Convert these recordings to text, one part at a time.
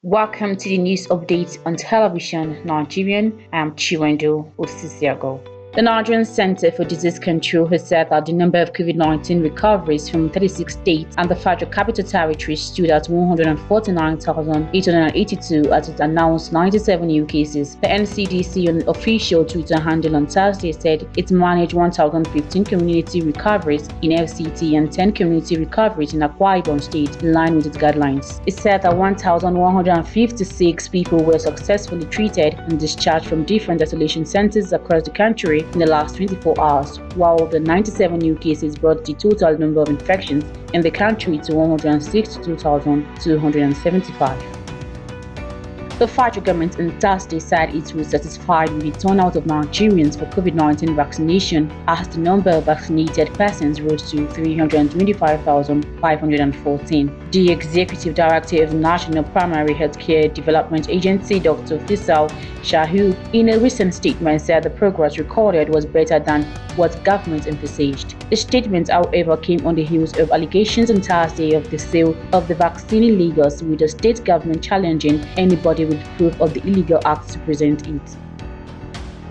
Welcome to the news update on television Nigerian. I'm Chiwendo Osisiago. The Nigerian Center for Disease Control has said that the number of COVID-19 recoveries from 36 states and the Federal Capital Territory stood at 149,882 as it announced 97 new cases. The NCDC on an official Twitter handle on Thursday said it managed 1,015 community recoveries in FCT and 10 community recoveries in Akwa Ibom State in line with its guidelines. It said that 1,156 people were successfully treated and discharged from different isolation centers across the country in the last 24 hours, while the 97 new cases brought the total number of infections in the country to 162,275. The federal government on Thursday said it was satisfied with the turnout of Nigerians for COVID-19 vaccination as the number of vaccinated persons rose to 325,514. The Executive Director of the National Primary Healthcare Development Agency, Dr. Faisal Shahu, in a recent statement said the progress recorded was better than what government emphasized. The statement, however, came on the heels of allegations on Thursday of the sale of the vaccine in Lagos, with the state government challenging anybody with proof of the illegal act to present it.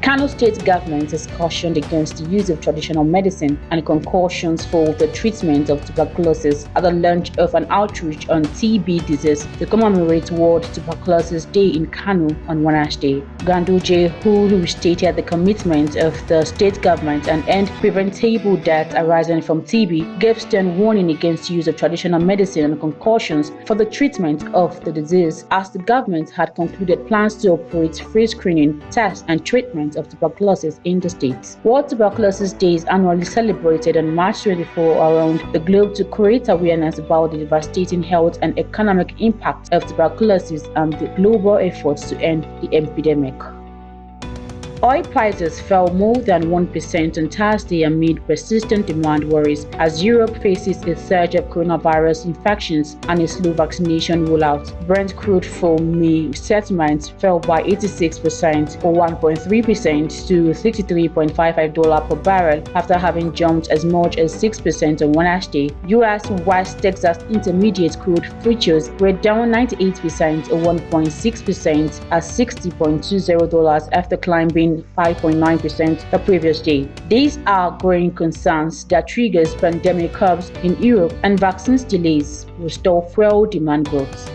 Kano State government has cautioned against the use of traditional medicine and concoctions for the treatment of tuberculosis at the launch of an outreach on TB disease to commemorate World Tuberculosis Day in Kano on Wednesday. Ganduje, who restated the commitment of the state government and end preventable deaths arising from TB, gave stern warning against use of traditional medicine and concoctions for the treatment of the disease, as the government had concluded plans to operate free screening, tests, and treatment of tuberculosis in the state. World Tuberculosis Day is annually celebrated on March 24 around the globe to create awareness about the devastating health and economic impact of tuberculosis and the global efforts to end the epidemic. Oil prices fell more than 1% on Thursday amid persistent demand worries as Europe faces a surge of coronavirus infections and a slow vaccination rollout. Brent crude for May settlement fell by 86% or 1.3% to $63.55 per barrel after having jumped as much as 6% on Wednesday. US West Texas Intermediate crude futures were down 98% or 1.6% at $60.20 after climbing 5.9% the previous day. These are growing concerns that triggers pandemic curbs in Europe and vaccines delays will stall fuel demand growth.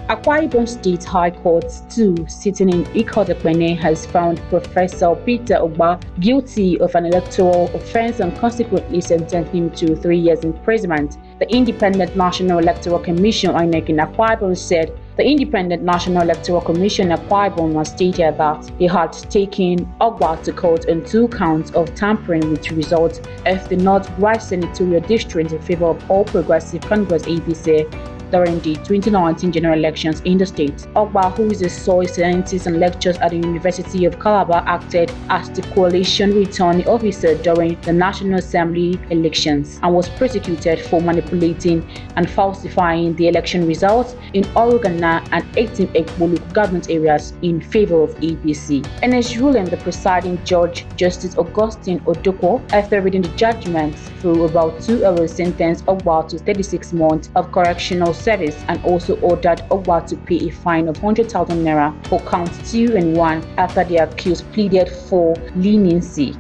Akwa Ibom State High Court 2, sitting in Ighoho has found Professor Peter Obaf guilty of an electoral offense and consequently sentenced him to 3 years imprisonment. The Independent National Electoral Commission (INEC) in Akwa Ibom said the Independent National Electoral Commission Akwa Ibom has stated that they had taken Obaf to court on 2 counts of tampering with results of the Northwest Senatorial District in favor of All Progressive Congress (APC) during the 2019 general elections in the state. Obaf, who is a soil scientist and lectures at the University of Calabar, acted as the coalition returning officer during the National Assembly elections and was prosecuted for manipulating and falsifying the election results in Orogana and 18 Ekbolu government areas in favor of APC. In his ruling, the presiding judge, Justice Augustine Odoko, after reading the judgment through about 2 hours, sentenced Obaf to 36 months of correctional service and also ordered Obaf to pay a fine of 100,000 naira for counts 2 and 1 after the accused pleaded for leniency.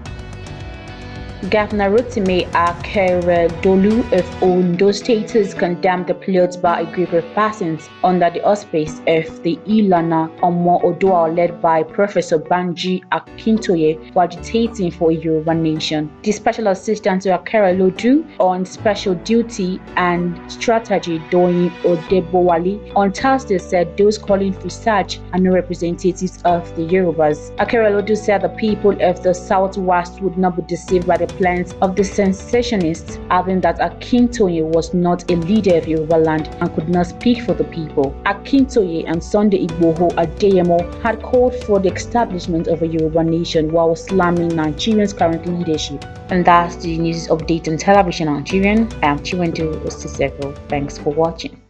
Governor Rotimi Akeredolu of Ondo State has condemned the plot by a group of persons under the auspice of the Ilana Omo Oduduwa led by Professor Banji Akintoye for agitating for a Yoruba nation. The Special Assistant to Akeredolu on Special Duty and Strategy, Doyin Odebowale, on Thursday said those calling for such are no representatives of the Yorubas. Akeredolu said the people of the Southwest would not be deceived by the plans of the sensationalists, adding that Akintoye was not a leader of Yoruba land and could not speak for the people. Akintoye and Sunday Ighoho And had called for the establishment of a Yoruba nation while slamming Nigeria's current leadership. And that's the news update on television Nigerian. I'm Chiwendo Osisiago. Thanks for watching.